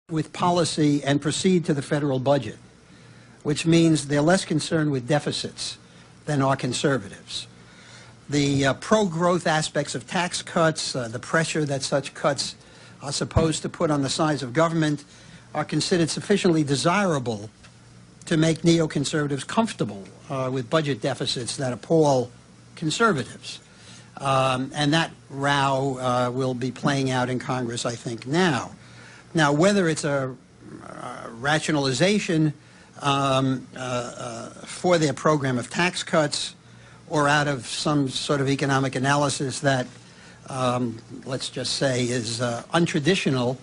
with policy and proceed to the federal budget, which means they're less concerned with deficits than are conservatives. The pro-growth aspects of tax cuts, the pressure that such cuts are supposed to put on the size of government, are considered sufficiently desirable to make neoconservatives comfortable with budget deficits that appall conservatives. And that row will be playing out in Congress, I think, now. Now, whether it's a rationalization for their program of tax cuts or out of some sort of economic analysis that, let's just say, is untraditional,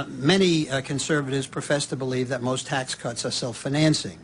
many conservatives profess to believe that most tax cuts are self-financing.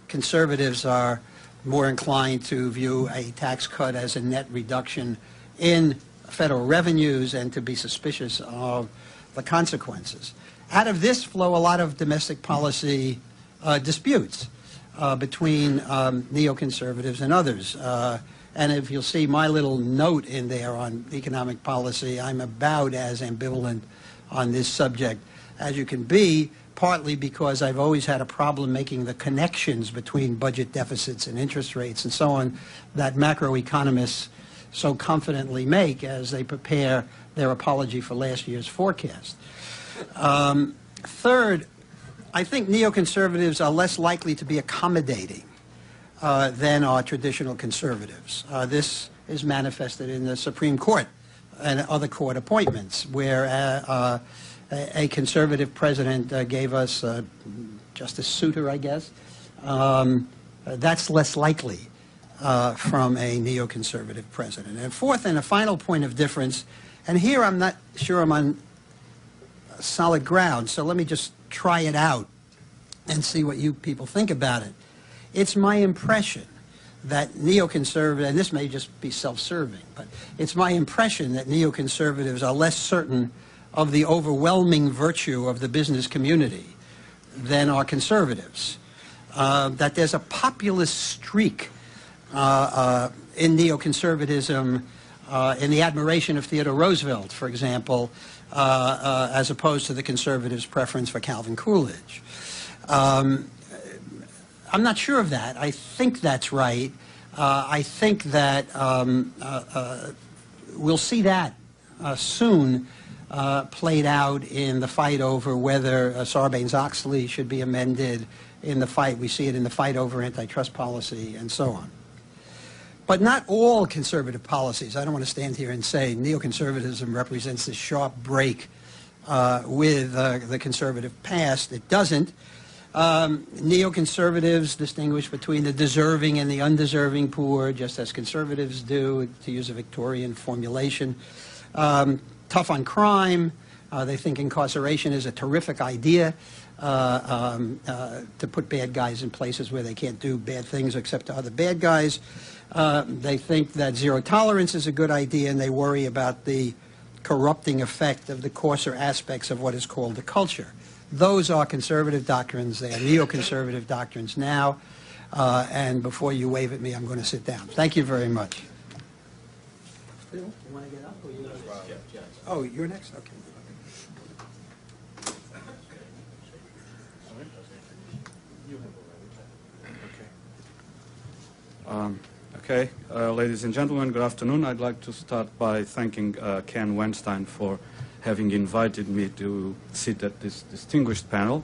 Conservatives are more inclined to view a tax cut as a net reduction in federal revenues and to be suspicious of the consequences. Out of this flow a lot of domestic policy disputes between neoconservatives and others. And if you'll see my little note in there on economic policy, I'm about as ambivalent on this subject as you can be, partly because I've always had a problem making the connections between budget deficits and interest rates and so on that macroeconomists so confidently make as they prepare their apology for last year's forecast. Third, I think neoconservatives are less likely to be accommodating than are traditional conservatives. This is manifested in the Supreme Court and other court appointments, where a conservative president gave us Justice Souter, I guess. That's less likely from a neoconservative president. And fourth, and a final point of difference, and here I'm not sure I'm on solid ground, so let me just try it out and see what you people think about it. It's my impression that neoconservatives, and this may just be self-serving, but it's my impression that neoconservatives are less certain of the overwhelming virtue of the business community than are conservatives. That there's a populist streak in neoconservatism, in the admiration of Theodore Roosevelt, for example, as opposed to the conservatives' preference for Calvin Coolidge. I'm not sure of that. I think that's right. I think that we'll see that soon played out in the fight over whether Sarbanes-Oxley should be amended, in the fight. We see it in the fight over antitrust policy and so on. But not all conservative policies. I don't want to stand here and say neoconservatism represents this sharp break with the conservative past. It doesn't. Neoconservatives distinguish between the deserving and the undeserving poor, just as conservatives do, to use a Victorian formulation. Tough on crime. They think incarceration is a terrific idea to put bad guys in places where they can't do bad things except to other bad guys. They think that zero tolerance is a good idea, and they worry about the corrupting effect of the coarser aspects of what is called the culture. Those are conservative doctrines. They are neoconservative doctrines now. And before you wave at me, I'm going to sit down. Thank you very much. Phil, you want to get up? Or you Oh, you're next? Okay. Okay, ladies and gentlemen, good afternoon. I'd like to start by thanking Ken Weinstein for having invited me to sit at this distinguished panel.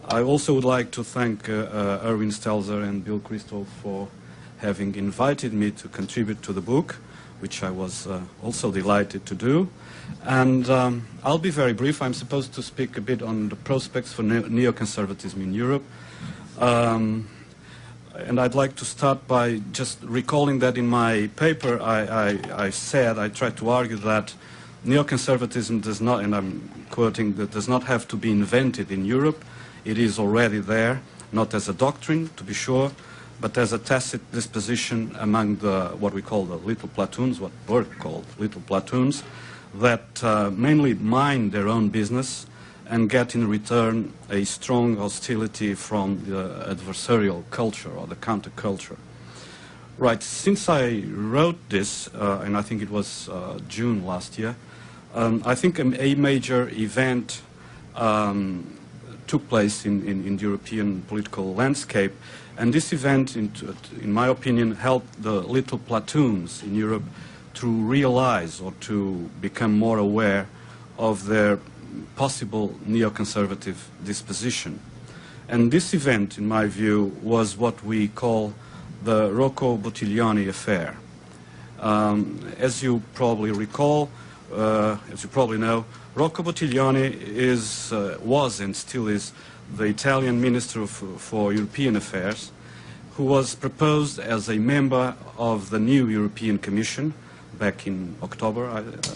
I also would like to thank Erwin Stelzer and Bill Crystal for having invited me to contribute to the book, which I was also delighted to do. And I'll be very brief. I'm supposed to speak a bit on the prospects for neoconservatism in Europe. And I'd like to start by just recalling that in my paper I tried to argue that neoconservatism does not, and I'm quoting, that does not have to be invented in Europe. It is already there, not as a doctrine, to be sure, but as a tacit disposition among the, what we call the little platoons, what were called little platoons, that mainly mind their own business and get in return a strong hostility from the adversarial culture or the counterculture. Right, since I wrote this, and I think it was June last year, I think a major event took place in the European political landscape. And this event, in my opinion, helped the little platoons in Europe to realize or to become more aware of their possible neoconservative disposition. And this event, in my view, was what we call the Rocco Buttiglione affair. As you probably recall, as you probably know, Rocco Buttiglione was and still is the Italian Minister for European Affairs, who was proposed as a member of the new European Commission back in October,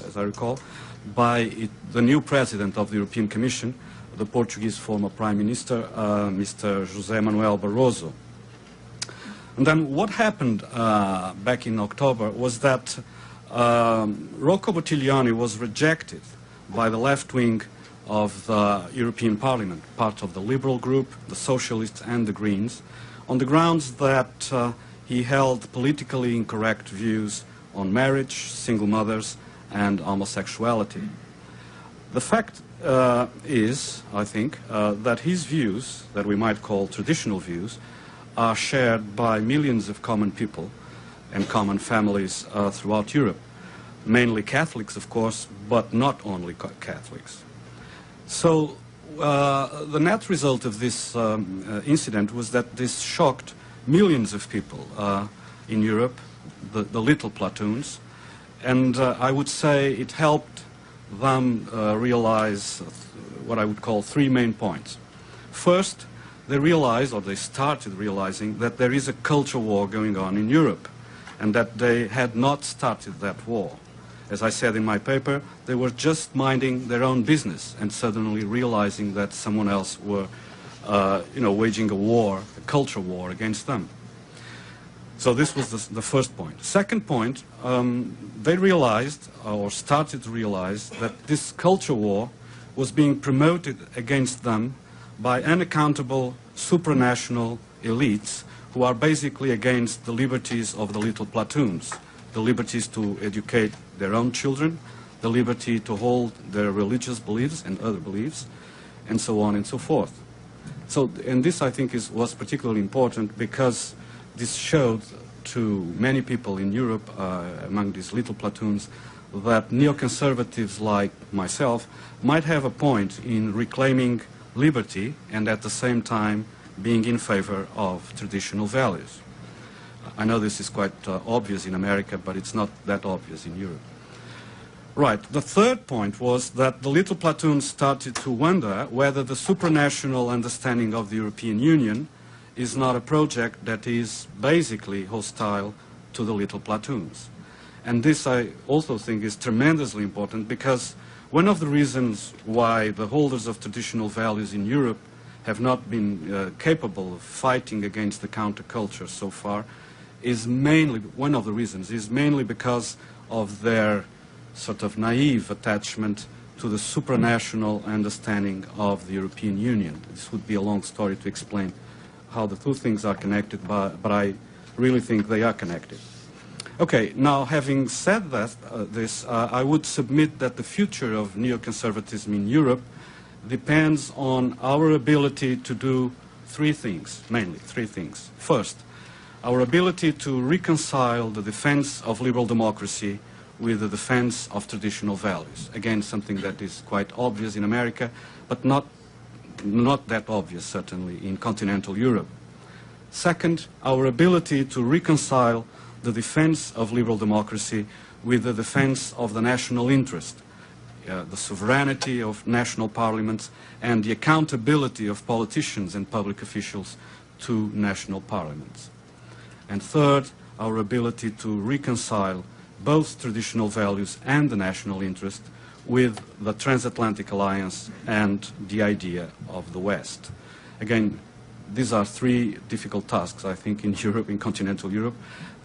as I recall, by the new President of the European Commission, the Portuguese former Prime Minister, Mr. José Manuel Barroso. And then what happened back in October was that Rocco Buttiglione was rejected by the left wing of the European Parliament, part of the Liberal group, the Socialists and the Greens, on the grounds that he held politically incorrect views on marriage, single mothers, and homosexuality. The fact is, I think, that his views, that we might call traditional views, are shared by millions of common people and common families throughout Europe. Mainly Catholics, of course, but not only Catholics. So the net result of this incident was that this shocked millions of people in Europe, the little platoons, and I would say it helped them realize what I would call three main points. First, they realized, or they started realizing, that there is a culture war going on in Europe, and that they had not started that war. As I said in my paper, they were just minding their own business and suddenly realizing that someone else were, waging a war, a culture war against them. So this was the first point. Second point, they realized, or started to realize, that this culture war was being promoted against them by unaccountable supranational elites who are basically against the liberties of the little platoons, the liberties to educate their own children, the liberty to hold their religious beliefs and other beliefs, and so on and so forth. So, and this I think was particularly important because this showed to many people in Europe, among these little platoons, that neoconservatives like myself might have a point in reclaiming liberty and at the same time being in favor of traditional values. I know this is quite obvious in America, but it's not that obvious in Europe. Right. The third point was that the little platoons started to wonder whether the supranational understanding of the European Union is not a project that is basically hostile to the little platoons. And this I also think is tremendously important because one of the reasons why the holders of traditional values in Europe have not been capable of fighting against the counterculture so far is mainly, one of the reasons is mainly because of their sort of naive attachment to the supranational understanding of the European Union. This would be a long story to explain how the two things are connected, but I really think they are connected. Okay, now having said that, I would submit that the future of neoconservatism in Europe depends on our ability to do three things, mainly three things. First, our ability to reconcile the defense of liberal democracy with the defense of traditional values. Again, something that is quite obvious in America, but not that obvious, certainly, in continental Europe. Second, our ability to reconcile the defense of liberal democracy with the defense of the national interest, the sovereignty of national parliaments, and the accountability of politicians and public officials to national parliaments. And third, our ability to reconcile both traditional values and the national interest with the transatlantic alliance and the idea of the West. Again, these are three difficult tasks, I think, in Europe, in continental Europe,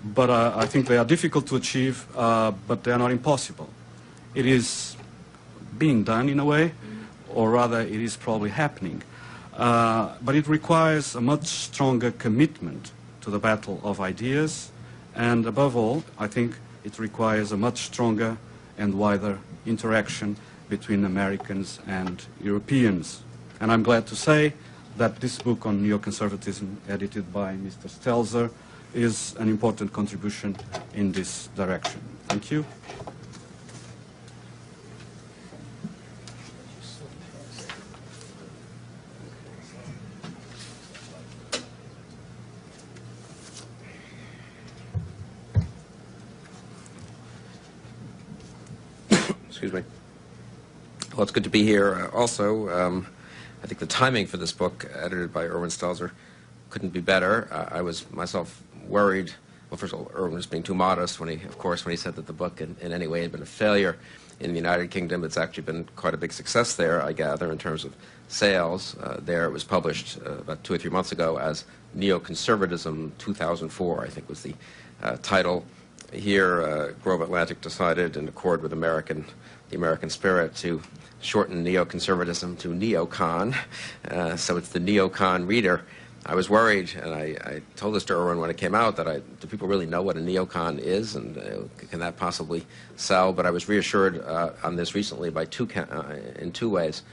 but I think they are difficult to achieve, but they are not impossible. It is being done in a way, or rather it is probably happening, but it requires a much stronger commitment to the battle of ideas, and above all, I think it requires a much stronger and wider interaction between Americans and Europeans. And I'm glad to say that this book on neoconservatism, edited by Mr. Stelzer, is an important contribution in this direction. Thank you. Excuse me. Well, it's good to be here. Also, I think the timing for this book, edited by Erwin Stelzer, couldn't be better. I was myself worried. Well, first of all, Erwin was being too modest when he said that the book in any way had been a failure. In the United Kingdom, it's actually been quite a big success there, I gather, in terms of sales. There it was published about 2 or 3 months ago as Neoconservatism 2004, I think was the title. Here, Grove Atlantic decided, in accord with the American spirit, to shorten neoconservatism to Neocon. So it's the Neocon Reader. I was worried, and I told this to Erwin when it came out, that do people really know what a neocon is, and can that possibly sell? But I was reassured on this recently in two ways.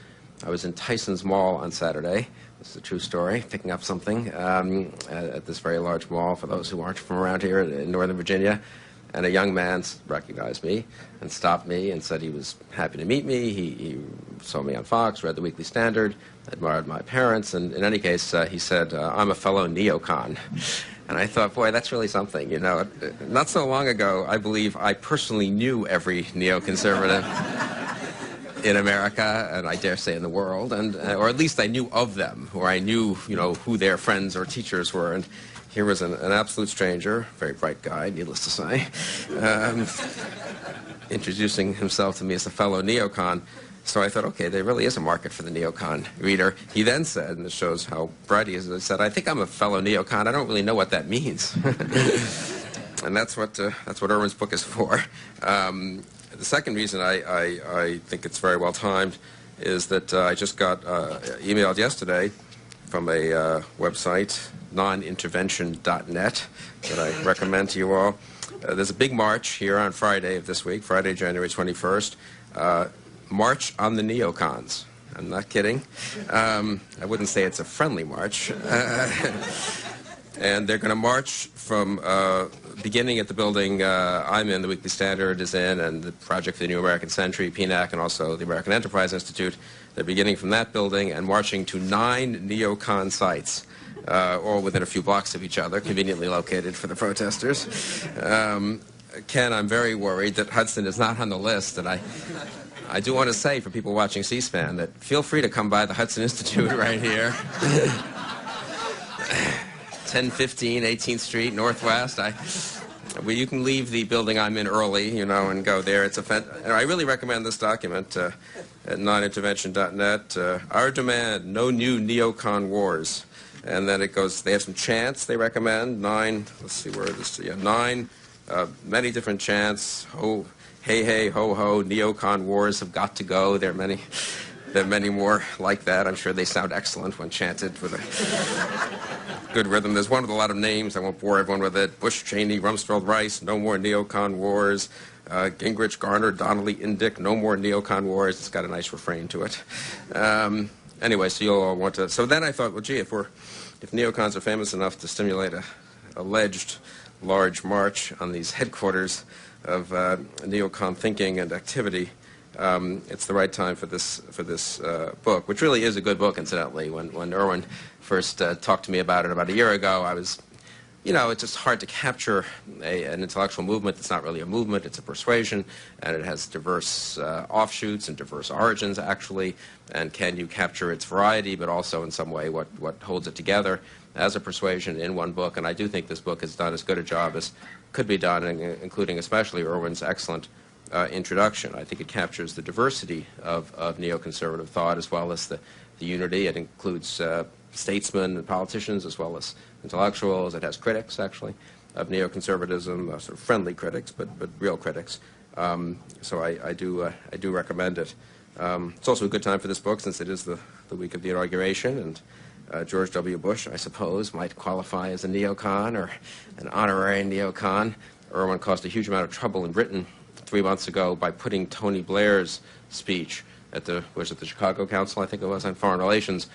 I was in Tyson's Mall on Saturday. This is a true story, picking up something at this very large mall, for those who aren't from around here in Northern Virginia. And a young man recognized me and stopped me and said he was happy to meet me. He saw me on Fox, read the Weekly Standard, admired my appearance, and in any case, he said, I'm a fellow neocon. And I thought, boy, that's really something, you know. Not so long ago, I believe I personally knew every neoconservative in America, and I dare say in the world, or at least I knew of them, or I knew, you know, who their friends or teachers were. And here was an absolute stranger, very bright guy, needless to say, introducing himself to me as a fellow neocon. So I thought, okay, there really is a market for the Neocon Reader. He then said, and this shows how bright he is, he said, I think I'm a fellow neocon. I don't really know what that means. And that's what Erwin's book is for. The second reason I think it's very well timed is that I just got emailed yesterday from a website, nonintervention.net, that I recommend to you all. There's a big march here on Friday of this week, Friday, January 21st. March on the Neocons. I'm not kidding. I wouldn't say it's a friendly march. And they're going to march from beginning at the building I'm in, the Weekly Standard is in, and the Project for the New American Century, PNAC, and also the American Enterprise Institute. They're beginning from that building and marching to 9 neocon sites, all within a few blocks of each other, conveniently located for the protesters. Ken, I'm very worried that Hudson is not on the list, and I do want to say for people watching C-SPAN that feel free to come by the Hudson Institute right here. 1015 18th Street, Northwest. You can leave the building I'm in early, you know, and go there. I really recommend this document at nonintervention.net. Our demand, no new neocon wars. And then it goes, they have some chants they recommend, 9, let's see where this, yeah, 9, many different chants, hey, hey, ho, ho, neocon wars have got to go. There are many more like that. I'm sure they sound excellent when chanted with a good rhythm. There's one with a lot of names. I won't bore everyone with it. Bush, Cheney, Rumsfeld, Rice, no more neocon wars. Gingrich, Garner, Donnelly, Indyk, no more neocon wars. It's got a nice refrain to it. Anyway, so you'll all want to... So then I thought, well, gee, if neocons are famous enough to stimulate a alleged large march on these headquarters of neocon thinking and activity, it's the right time for this book, which really is a good book, incidentally. When Erwin first talked to me about it about a year ago, I was, you know, it's just hard to capture an intellectual movement that's not really a movement, it's a persuasion, and it has diverse offshoots and diverse origins, actually, and can you capture its variety, but also in some way what holds it together as a persuasion in one book. And I do think this book has done as good a job as could be done, including especially Erwin's excellent introduction. I think it captures the diversity of neoconservative thought as well as the unity. It includes statesmen and politicians as well as intellectuals. It has critics, actually, of neoconservatism, sort of friendly critics, but real critics. So I do recommend it. It's also a good time for this book since it is the week of the inauguration, and George W. Bush, I suppose, might qualify as a neocon or an honorary neocon. Erwin caused a huge amount of trouble in Britain 3 months ago by putting Tony Blair's speech at the Chicago Council, I think it was, on Foreign Relations,